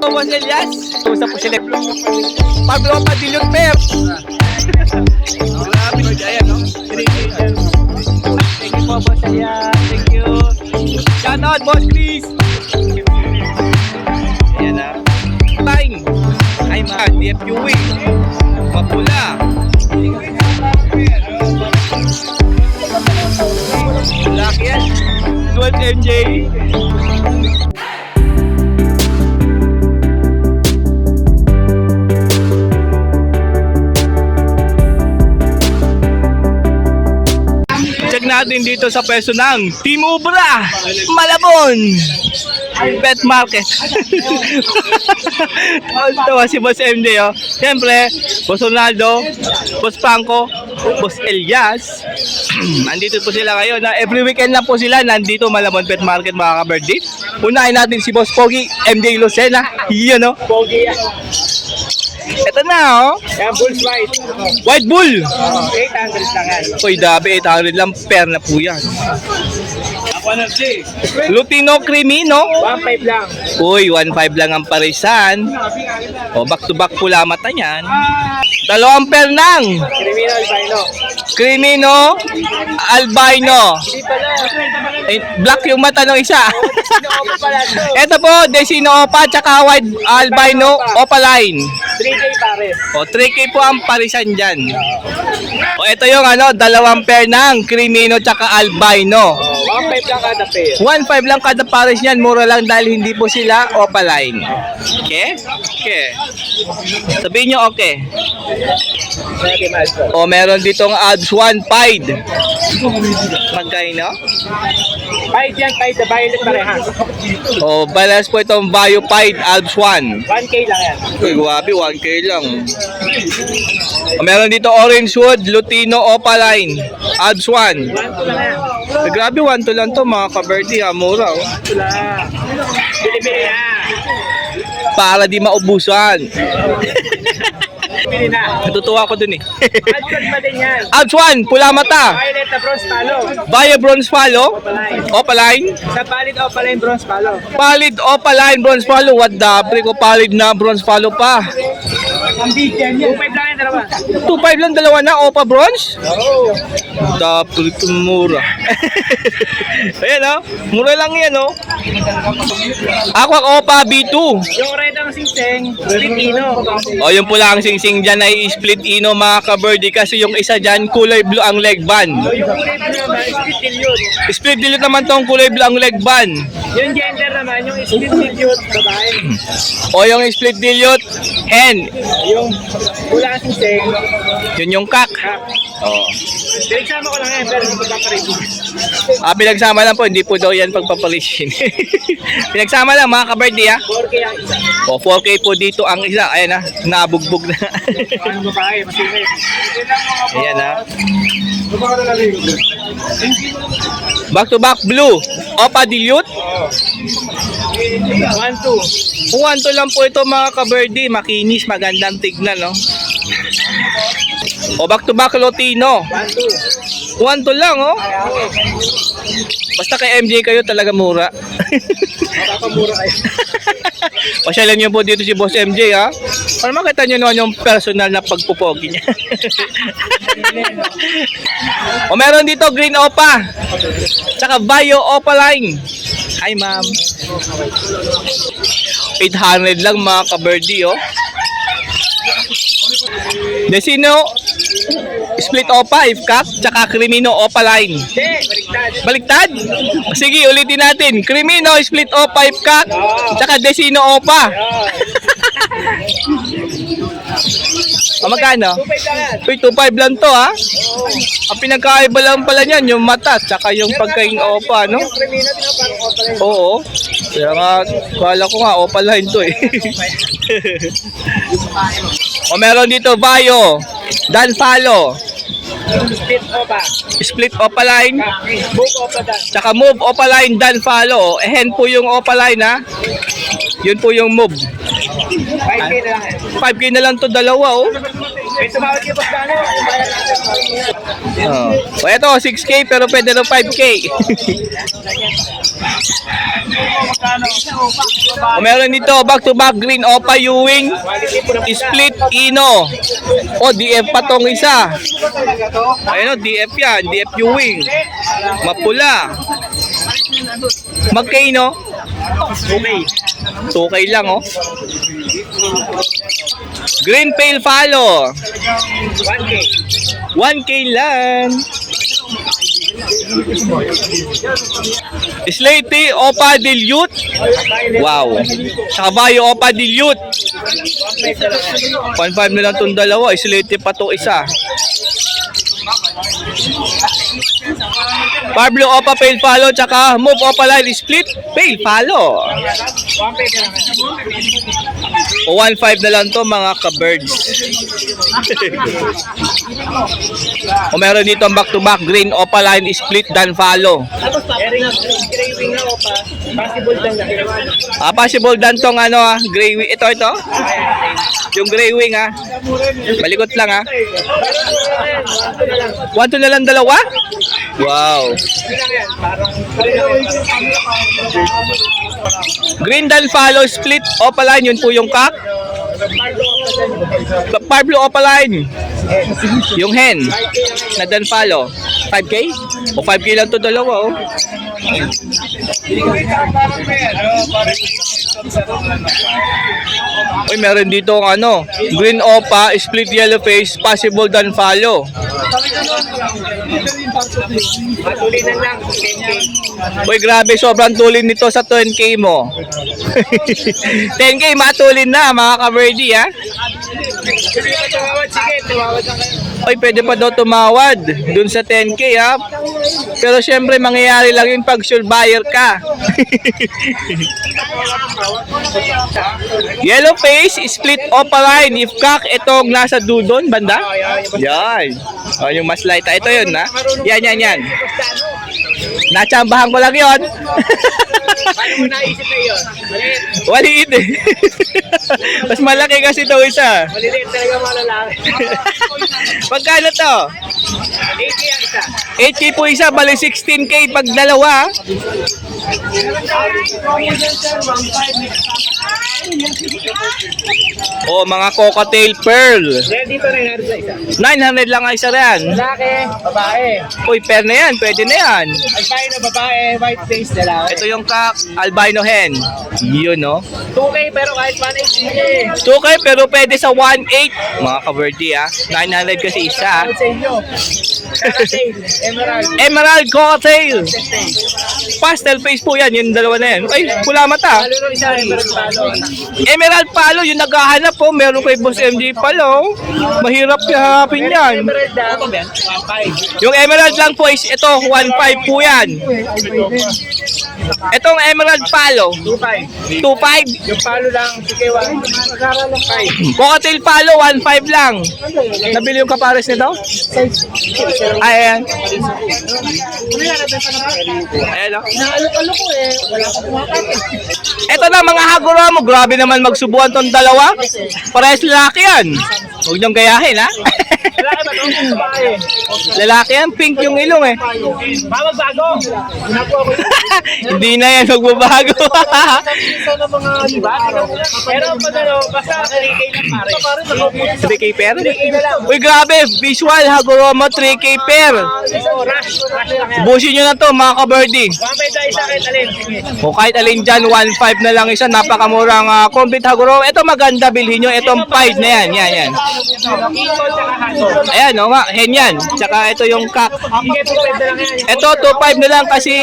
Boss Elias, usap po sila. Pablo Padilyon Pep. Grabe ko dyan, no? Thank you po, Boss Elias. Thank you. Shout out, Boss Chris. Ayan na. Time. Ay, mga DFUW. Mapula. Laki yan. 12 MJ. Check natin dito sa pwesto ng Team Ubra, Malabon, Pet Market. Tawa si Boss MJ, oh. Siyempre, Boss Ronaldo, Boss Franco, Boss Elias. Andito po sila ngayon. Every weekend na po sila nandito Malabon Pet Market, mga ka-birthday. Unahin natin si Boss Pogi, MJ Lucena. Yun, oh. Pogi yan. Ito na, oh. Yan, Bulls White. White Bull. 800 lang yan. Uy, dabi, 800 lang. Pair na po yan. Ako na si. Lutino Crimino. 1.5 lang. Uy, 1.5 lang ang parisan. O, back to back pula mata niyan. Dalawang pair ng Criminal Albino. Crimino Albino. Hindi pala. Black yung mata ng isa. Sino pala to? Ito po, Desino Opa, tsaka White Albino Opaline. 3K pare. O, 3K po ang parisan dyan. O, ito yung dalawang pair ng Crimino tsaka Albino. 1.5 lang kada pair. 1.5 lang kada pares niyan, mura lang dahil hindi po sila Opaline. Okay? Okay. Sabihin nyo okay. Pwede master. O, meron ditong odds 1 pied. Magkaino? Kahit yan, kahit the violet parehas. O, balas po itong Bio Pied Alps 1. 1K lang yan. Uy, guwapi, 1K lang. O, meron dito Orange Wood, Lutino Opaline, Alps 1. 1 lang yan. Grabe, 1 to lang to mga ka-birthday, mura. Oh. Wala. Bili-bili na. Para di maubusan. Bili na. Natutuwa ko dun eh. Advert pa din yan. Alps 1, pula mata. Violet na bronze palo. Bio Bronze Palo, Opaline. Opaline. Sa palit opaline bronze palo. Palid Opaline Bronze Palo. What the pre ko palid na Bronze Palo pa. Ang big yan yan. 2.5 lang yan, dalawa. 2.5 lang dalawa na Opa Bronze. Oo. Dapol ito mura. Ayan oh. Mura lang yan oh. Aqua Opa B2. Yung red ang singseng, split ino. O yung pula ang singsing dyan ay split ino mga ka-birdie kasi yung isa dyan kulay blue ang leg band. So yung kulay pa naman, split dilute. Split dilute naman tong kulay blue ang leg band. Yung gender naman, yung split dilute, babae. O yung split dilute hen. Yung pula ang singseng, Yun yung kak. kak. O. Pinagsama ko lang yan, pero hindi ko paparesin. Pinagsama lang po, hindi po daw yan pagpapalisin. Pinagsama lang mga ka-birdie ha. 4K ang isa. O 4K po dito ang isa. Ayan ha, nabugbog na. Ang babae, masingit. Ayan ha. Back to back blue. Opa dilute. 1-2. Uwan to lang po ito mga ka-birdie. Makinis, magandang tignan no. O back to back Lutino. 1-2. Uwan to lang oh. Basta kay MJ kayo talaga mura. Mapapamura kayo. Pasyalan niyo po dito si Boss MJ ha. Para makita niyo naman yung personal na pagpupogi niya. O meron dito Green Opa. Tsaka Bio Opaline. Hi ma'am. 800 lang mga ka-birdie oh. Desino Split Opa, Ifkak, tsaka Crimino Opaline. Hindi, baliktad. Baliktad? Sige, ulitin natin. Crimino, Split Opa, Ifkak, tsaka Desino Opa. O magkano? 2.5 lang yan. Uy, 2.5 lang to ha. Ang pinagkaiba lang pala niyan, yung mata, tsaka yung pagkaing Opa, no? Yung krimino, parang opaline. Oo. Kaya nga, kala ko nga, Opaline to eh. O meron dito, Bio, Dan Palo, Split opa. Split Opaline, Book opa dan. tsaka Move Opaline Dan Follow. Ehen po yung Opaline ha. Yun po yung Move. 5K na lang yan. 5K na lang to dalawa oh. May tumawag yung Pasdano. Oh. O eto, 6K pero pwede ng 5K. O meron dito, back-to-back green Opa Ewing, split Ino. O, DF pa tong isa. Ayun o, DF yan, DF Ewing. Mapula. Magkano? 2K lang oh. Green Pale Follow. 1K. 1K lang. Slaty Opa Dilute. Wow. Sa kabayo Opa Dilute. 1.5 na lang itong dalawa. Slaty pa to isa. Pablo Opa Pale Follow tsaka Move Opa Line Split Pale Follow. 1K na lang. O 1.5 na lang to mga ka-birds. O meron dito ang back-to-back green Opa Line Split Dan Follow. Gray wing na Opa. Possible lang lang. Possible dan tong ano gray wing. Ito. Yung gray wing Malikot lang 1 to na lang dalawa? Wow. Green Dan Follow Split Opa Line. Yun po yung cock. Pablo Opa Line. Yung hen na Dan Follow. 5K? O 5K lang to dalawa Uy, meron dito green Opa, split yellow face, possible Dan Follow. Matulinan lang. 10K. Uy, grabe, sobrang tulin nito sa 10K mo. 10K matulin na mga ka-birdie Tumawad, sige. Tumawad lang kayo. Uy, pwede pa daw tumawad dun sa 10K Pero syempre mangyayari lang yun pag sure buyer ka. Yellow face, split Opa Line. If cock, itong nasa dudon, banda. Yan. O, yung mas light. Ito yun Yan. Natsambahan ko lang yun. Paano mo naisip na yun? Maliit Mas malaki kasi ito isa. Maliliit talaga mga lalaki. Magkano to? 80 ang isa. 8K po isa, bali 16K pag dalawa. O, mga cocktail pearl. Then dito na yung sa isa. 900 lang ang isa yan. Lalaki, babae. Uy, pair na yan, pwede na yan. Albino na babae, white face lalaki. Ito yung albino hen. Yun 2K pero kahit 180 2K pero pwede sa 1.8. Mga ka-birdie 900 kasi isa. Sa inyo. Emerald. Emerald cocktail. Pastel face po yan, yung dalawa na yan. Ay, pula mata. Lalo nung isa, emerald palo. Emerald palo, yung naghahanap po. Meron kay Boss MJ palo. Mahirap hanapin yan. Emerald lang. 1.5. Yung emerald lang po is ito, 1.5 po yan. Itong emerald palo, 2.5. 2.5. Yung palo lang, sige 1.5. Cocktail palo, 1.5 lang. Nabili yung kapares nito? Ayan. Ayan Naalok-alok ko wala pa kumakain. Ito na mga hagura mo. Grabe naman magsubuan tong dalawa. Parehas lalaki yan. Huwag niyong gayahin Lalaki ba ito? Babae. Lalaki yan. Pink yung ilong Magbago. Hindi na yan magbabago. Isa na mga iba. Pero pag basta 3K lang pare. 3K pair? 3K na lang. Uy grabe. Visual Hagoromo 3K pair. Rush lang yan. Busin nyo na to mga ka-birdie. 1.5 na isa kahit alin. Sige. O kahit alin dyan, 1.5 na lang isa. Napakamurang complete Hagoromo. Ito maganda. Bilhin nyo. Itong 5 na yan. Yan. Equal tsaka hato. Ayan o nga. Hen yan. Tsaka ito yung cock. Sige, 2.5 na lang yan. Ito, 2.5 na lang kasi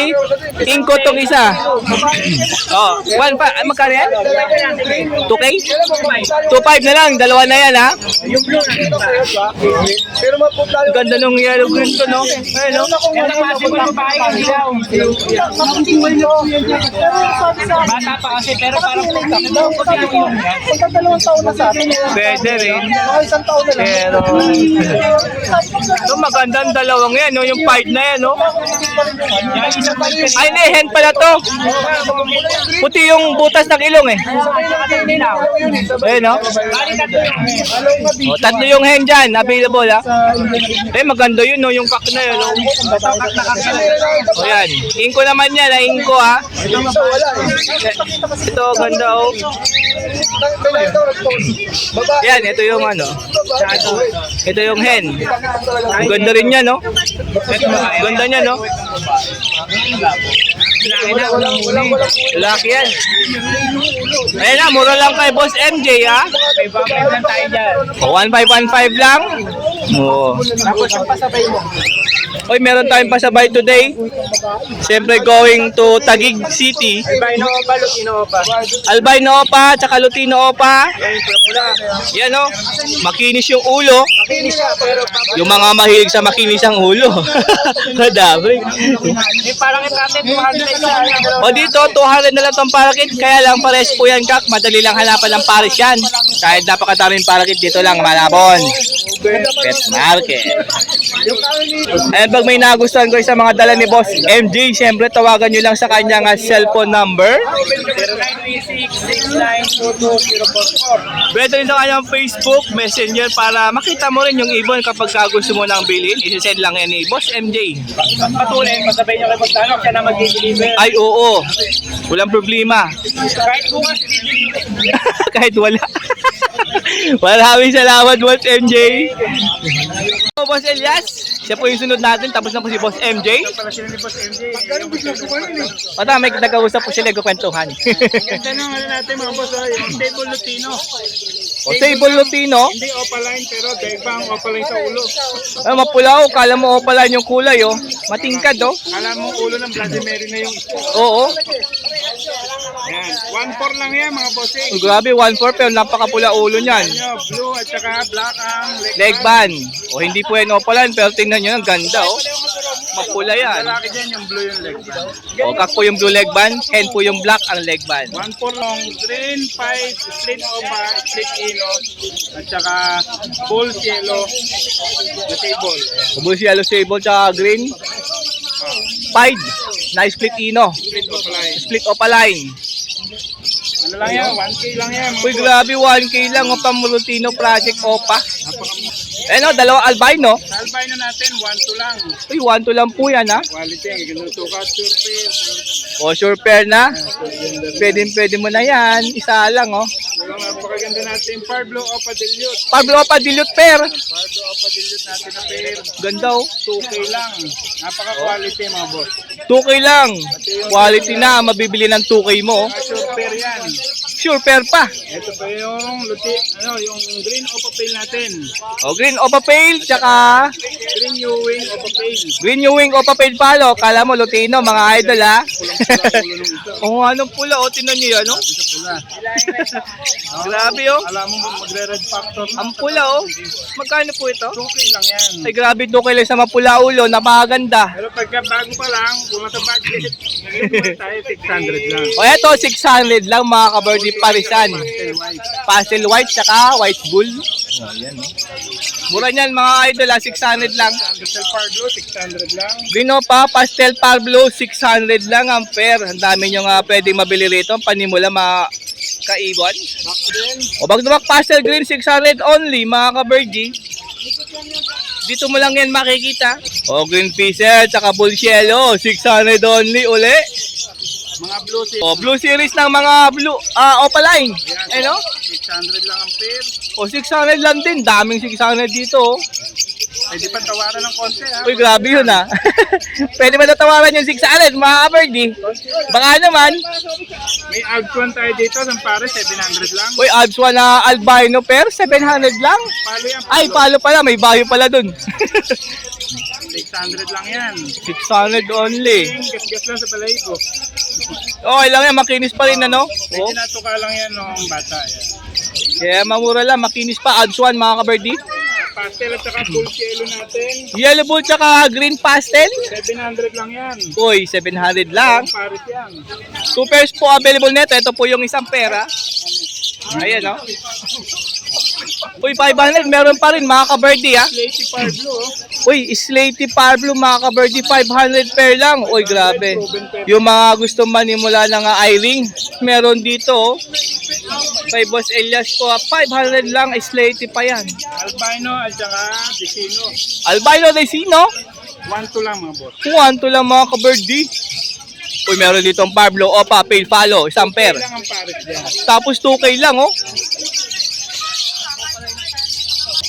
inko tong isa. Oh, 1.5. Magkano yan? 2K? 2.5 na lang. Dalawa na yan Yung blue na. Pero maputla Ang ganda nung yellow green to no? Ayun no? Ito possible babae yung ilaw. Bata pa kasi pero parang putak. Pagka 2 taon na sa atin, Pwede rin. mga 1 taon na lang. Pero Ito magandang dalawang yan, no? Yung fight na yan, no? Ay, hindi, hen pala to. Puti yung butas ng ilong eh. Ayun, no? O, tatlo yung hen dyan, available ha. Eh, maganda yun, no? Yung kak na yun, no? O, yan. Inko naman yan, ha? Inko, ha? Ito, ganda, oh. Yan, ito yung ano. Ito yung hen. Ang ganda rin niya, no? Ganda niya, no? Laki yan. Ayun na, mura lang kay Boss MJ, ha? 1515 lang. Oo. Tapos yung pasabay mo. Oy, meron tayong pasabay today. Siyempre going to Taguig City. Albino Opa, Lutino Opa. Albino Opa, tsaka Lutino Opa. Yan, no? Makinis yung ulo. Makinis siya, pero Yung mga mahilig sa makinis ang ulo. Madami. parang natin 200 sa O dito, 200 na lang tong parakit. Kaya lang pares po yan, Kak. Madali lang hanapan ng pares yan. Kahit napakadaring parakit, dito lang, Malabon. Pet Market. And pag may nagustuhan ko sa mga dala ni Boss MJ, siyempre tawagan nyo lang sa kanyang cellphone number. 0936-6922-044. Pwede rin sa kanyang Facebook, Messenger para makita mo rin yung ibon kapag gusto mo nang bilhin. Isisend lang yan ni Boss MJ. Patuloy, pasabay niyo kay Boss Tanok, siya na mag-deliver. Ay, oo. Walang problema. Kahit bukas, i-deliver. Kahit wala. Maraming salamat, Boss MJ. So, Boss Elias, siya po yung sunod natin. Tapos na po si Boss MJ. Pala sila ni Boss MJ. Pata, may nagkausap po sila, kukwentuhan. Ganda ng ano natin mga boss, yung stable Lutino. O, Sable Lutino. Hindi opaline, pero degbang opaline sa ulo. Ay, mapula o. Kala mo pala yung kulay, oh. Matingkad, oh. Alam mo ulo ng Vladimir na yung Oo. yan. 1-4 lang yan mga bossing. Oh, grabe, 1/4 pero napakapula ulo niyan. Ano, blue at saka black ang Leg band. O, hindi po yan opalan, pero tingnan nyo, ang ganda, oh. Mapula yan. Lalaki dyan yung blue yung leg. O, kak po yung blue leg band, hen po yung black ang leg band. 1-4 long green, 5, split opa, split ino, at saka full yellow na table. Ubus yellow sable tsaka green. Pied. Nice split ino. Split opaline. Split opaline. Ano lang yan, 1K lang yan. Uy, grabe, 1K lang o Pamulutino Project Opa. Eh no, dalawang albino. Sa albino natin, 1-2 lang. Uy, 1 to lang po yan, ha? Quality, ang ganda sukat, surface. O, sure pair na. Pwede mo na yan. Isa lang, oh. Walang napakaganda natin, Parblo Opa Dilute. Pablo Opa Dilute pair. Parblo Opa Dilute natin na pair. Ganda, oh. 2K lang. Napaka-quality mga boss. 2K lang. Quality na. Mabibili ng 2K mo, oh. Short pair yan. Sure pair pa. Ito pa yung yung green Opa Pale natin. O, green Opa Pale, tsaka Green New Wing Opa Pale. green New Wing Opa Pale palo. Kala mo, Lutino, mga idol, ha? Pulang-pula ulo ng isa. O, anong pula, o. Tinan nyo yan, oh. Isa pula. Grabe, oh. Alam mo magre-red factor. Ang pula, oh. Magkano po ito? 2K lang yan. Ay, grabe, 2K lang sa mapula ulo. Napakaganda. Pero pagka bago pa lang, kung nasa budget, nag-iwan tayo 600 lang. O, eto, 600 lang, mga ka-birdie parisan. Pastel white. Pastel white, tsaka white bull. O, yan, oh. Mura niyan, mga idol, 600 lang. Pastel Parblo, 600 lang. Grino pa, pastel parblo, 600 lang ang pair. Ang dami nyo nga pwedeng mabili rito. Panimula, mga kaibon. Back din. O, bagdumag pastel green, 600 only, mga ka-birdie. Dito mo lang yan makikita. O, green fisher, tsaka bull yellow, 600 only uli. Mga blue series. O, blue series ng mga blue, opaline. Eh, no? 600 lang ang pair. O, 600 lang din. Daming 600 dito, oh. Pwede pa tawaran ng konti ha. Uy, grabe yun, ha. Pwede ba natawaran yung 600, mga ka-birdie? Baka naman. May Alpsuan tayo dito, ng pare 700 lang. Uy, Abs 1 na albino pair, 700 lang. Palo yan. Ay, palo pala. May bayo pala dun. 600 lang yan. 600 only. Gas-gas lang sa balahibo. Okay lang yan, makinis pa rin, ano? Medyo Oh. natuka lang yan nung bata yan. Kaya mamura lang, makinis pa. Abs 1, mga ka-birdie. Pastel at saka full yellow natin. Yellow bull tsaka green pastel. 700 lang yan. Uy, 700 lang. Ang pares yan. 2 pairs po available nito. Ito po yung isang pera. Ayan, oh. Uy, 500, meron pa rin mga ka-birdie ha. Lady Parblo, oh. Uy, Slaty Parblo mga ka-birdie, 500 pair lang. Uy, grabe. Yung mga gusto manimula ng eye-ring, meron dito oh. Kay Boss Elias po, 500 lang, Slaty pa yan. Albino at saka Dicino. Albino Resino, 1-2 lang mga boss. 1 lang mga ka-birdie. Uy, meron ditong Pablo Opa, Pale Palo, isang pair. Kailang ang pares dyan. Tapos 2K lang oh.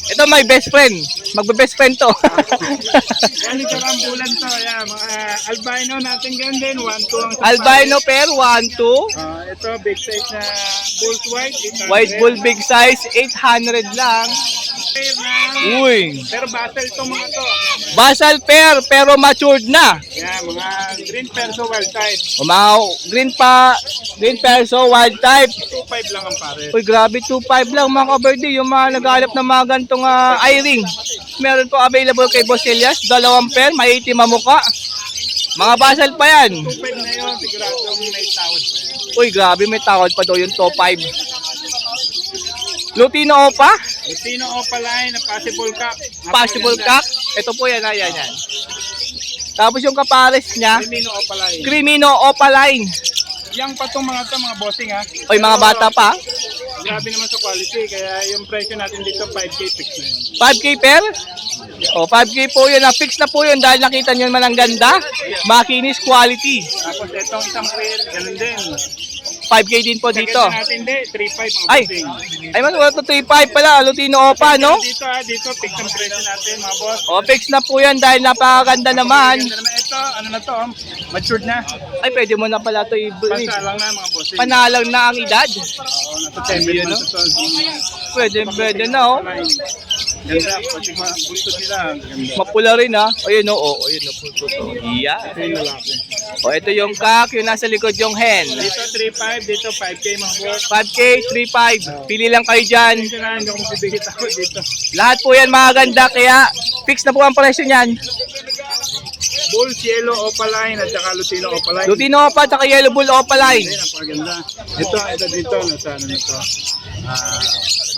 Ito my best friend. Magbe-best friend to. Yan ito ang bulan to. Yan, mga albino natin ganyan din. 1-2 ang sa Albino pair, 1, 2. pares. Ito, big size na Bulls White. 800. White bull big size, 800 lang. Pair na. Uy. Pero basal itong mga to. Basal pair, pero matured na. Yan, mga green perso wild type. O mga green perso, wild type. 2-5 lang ang pares. Uy, grabe, 2.5 lang mga ka-birdie. Yung mga naghahanap ng mga gantong eye-ring. Meron po available kay Boss Elias. 2 pair, may itim ang mukha. Mga basal pa yan. 2-5 na yun, siguradong may tawad pa yan. Uy, grabe, may tawad pa daw yung top 5. Lutino Opa, Lutino Opaline na possible cup. possible cock. Ito po yan, yan. Tapos yung kapares niya, Lutino Opaline. Crimino Opaline. Yang pa itong mga to, mga bossing ha. Uy, mga bata pa. Grabe naman sa quality, kaya yung presyo natin dito 5K fix na yun. 5K pair? O, 5K po yun. Fix na po yun dahil nakita nyo naman ang ganda. Makinis quality. Tapos itong isang pair, ganun din. 5K din po dito. Kaganda natin din, 3.5 mga Ay, bossing. ay man, wala to 3.5 pala. Lutino Opa, no? Dito ha, dito fix ang presyo natin mga boss. O, fix na po yan dahil napakaganda naman. Ganda naman ito, ano na to, matured na. Ay, pwede mo na pala to Basta lang na mga bossing. panalang na ang edad. Oo, nasa 10 Yun, months no? ito. Pwede na, oh. Ganda, pati mga bulto nila, ganda. Mapula rin, ha. Ayun, oh. Ayun, oh. Yeah. Ito yung lalaki. O, ito yung kak, yung nasa likod yung hen. Dito 3.5, dito 5K mga boss. 5K, 3.5. Pili lang kayo dyan. Ito na, hindi ako magbibigit ako dito. Lahat po yan mga ganda, kaya fix na po ang presyo niyan. Bulls, Yellow, Opaline, at saka Lutino Opaline. Lutino Opa, tsaka Yellow Bull Opaline. Ayun, napakaganda. Ito dito, nasa ano na to.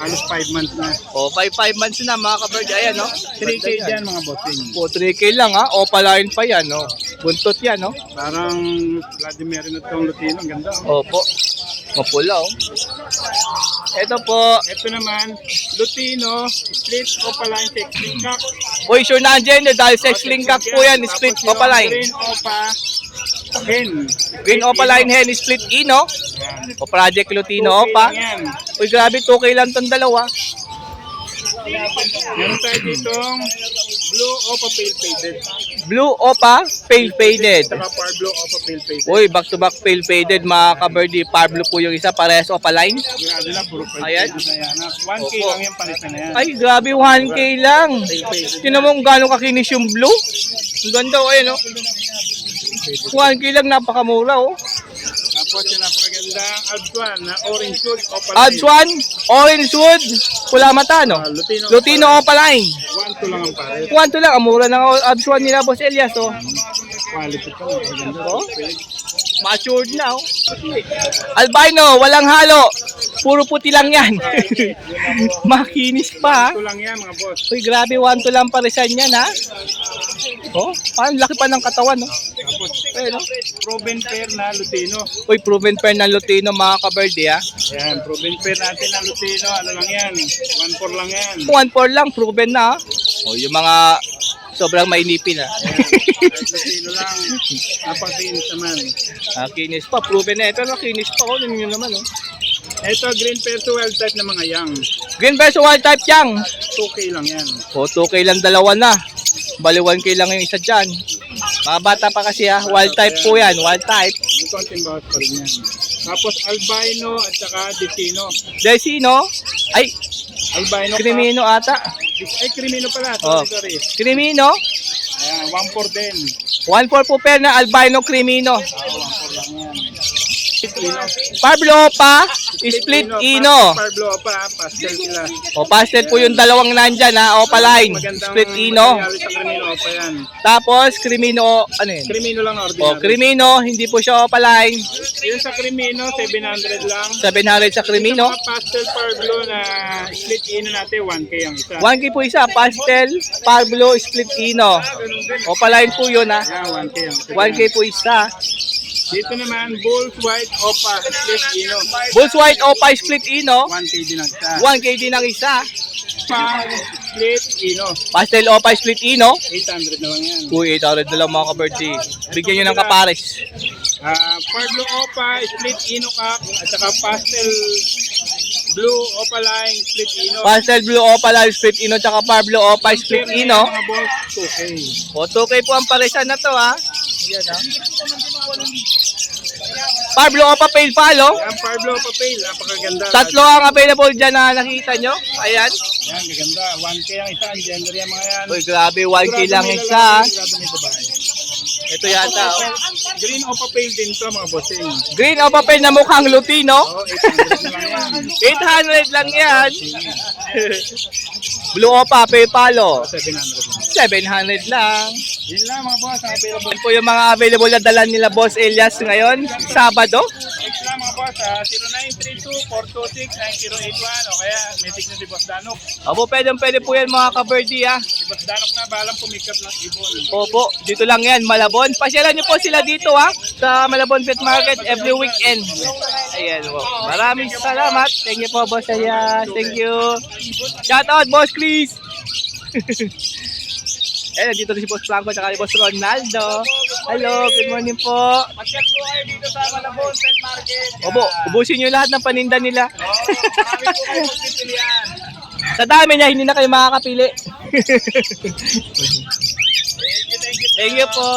Halos 5 months na. O, 5 months na mga kabardi. Ayan, no? 3K dyan mga bossing. O, 3K lang, ha. Opaline pa yan, no? Buntot yan, no? Parang Vladimir na itong Lutino, ang ganda. Oh. Opo. Mapula, oh. Ito po. Ito naman, Lutino, Split Opaline, Sex Link Cup. Uy, sure na ang gender dahil sex link kak po yan. Split Tapos yung Opaline. Green Opa, Hen. Green Opaline hen, split Ino. Yan. O, Project Lutino 2K Opa. lang yan. Uy, grabe, 2K lang tong dalawa. Meron tayo ditong Blue Opa Pale Faded. Blue Opa, pale faded. Saka Par Blue Opa Pale Faded. Uy, back to back pale faded mga kabardi. Pablo po yung isa, parehas Opaline. Grabe lang, puro pale Ayan. faded na yan. 1K Opo. lang yung palitan na yan. Ay, grabe, 1K lang. Pale faded. Tingnan mo kung gano'ng kakinis yung blue. Ang ganda, oh, ayun, oh. 1K lang, napakamura, oh. Tapos yung napakagandang Adjuan na Orange Wood Opaline. Adjuan, Orange Wood, pula mata, no? Lutino, Lutino Opaline. 1-2 lang ang pare. 1 lang, ang mura ng Adjuan nila, Boss Elias, oh. Quality pa. Maganda. Oh. Matured na, oh. Albino, walang halo. Puro puti lang yan. Makinis pa, ha? 1-2 lang yan mga boss. Uy, grabe, 1 lang parisan yan, ha? Oh, parang laki pa ng katawan, no? Tapos, Ayun, no? proven pair na Lutino. Uy, proven pair ng Lutino, mga kabardi, ha? Ayan, proven pair natin na Lutino. Ano lang yan? 1-4 lang yan. 1-4 lang, proven na, ha? Oh, yung mga sobrang mainipin, ha? Lutino lang. Napakakinis naman. Kinis pa, proven na. Pero kinis pa, oh, yun naman, oh. Ito, green pair to wild type na mga young. Green versus wild type yang. 2K lang yan. O, 2K lang dalawa na. Bali 1K lang yung isa dyan. Mga bata pa kasi, ha? Wild type po yan, wild type. May konting bawas pa rin yan. Tapos albino at saka Dicino. Desino, ay, Albino Crimino ata. Ay, Crimino pala. Oh. Sorry. Crimino, Ayan, 1-4 din. 1-4 po pair na albino Crimino. 1-4 lang yan. Ito Ino. Parblo Opa, Split Ino. Parblo Opa, pastel sila. O, pastel po yung dalawang nandyan ha. Opa line, Magandang Split Ino. material sa Crimino Opa yan. Tapos, Crimino, ano yun? Crimino lang O, ordinary. Crimino, hindi po siya Opa line. Yung sa Crimino, 700 lang. 700 sa Crimino. Yung mga pastel Parblo na split Ino natin, 1K ang isa. 1K po isa, pastel, Parblo, Split Ino. Ganun din. Opa line po yun ha. Yan, 1K ang isa. 1K po isa. Dito naman, Bulls White Opa, split Ino. Bulls White Opa, Split Ino. 1K din ang isa. 1K din ang isa. Pang split Ino. Pastel Opa, Split Ino. 800 na lang yan. Uy, 800 na lang mga ka-birdie. Bigyan nyo ng kapares. Parblo Opa, split Ino cup, at saka pastel blue Opa line, split Ino. Pastel Blue Opa line, Split Ino, tsaka Parblo Opa, Split Ino. Mga balls, 2K. O, 2K po ang paresan na to ha. Yan ha. Parblo Opa Pale Palo. Yan, Parblo Opa Pale, napakaganda. Tatlo ang available dyan na nakita nyo. Ayan. Yan, gaganda. 1K ang isa, ang gender yan mga yan. Uy, grabe, 1K Sigurado lang may isa. lalaki, sigurado may babae. Ito yata. Oh. Green Opa Pale din to mga bossing. Green Opa Pale na mukhang Lutino. Oo, 800 na lang yan. 800 lang yan. Blue Opa Pale Palo. 700 lang. 700 lang. Yun lang mga boss, ang available. Yan po yung mga available na dala nila Boss Elias ngayon, Sabado. Next lang mga boss, 0932-426-9081 o kaya message nyo si Boss Danok. Opo, pwede po yan mga ka-birdie ha. Si Boss Danok na, balang pumikat ng ibon. Opo, dito lang yan, Malabon. Pasyalan nyo po sila dito ha, sa Malabon Pet Market every weekend. Ayan po. Maraming salamat. Thank you po, Boss Elias. Thank you. Shout out, Boss Chris. Ayan, dito rin si Boss Franco at si Boss Ronaldo. Hello, good morning po. Mag-chat po kayo dito sa Malabon Pet Market. Opo, ubusin nyo lahat ng paninda nila. Marami po kayo magpipilian. Sa dami niya, hindi na kayo makakapili. Thank you po.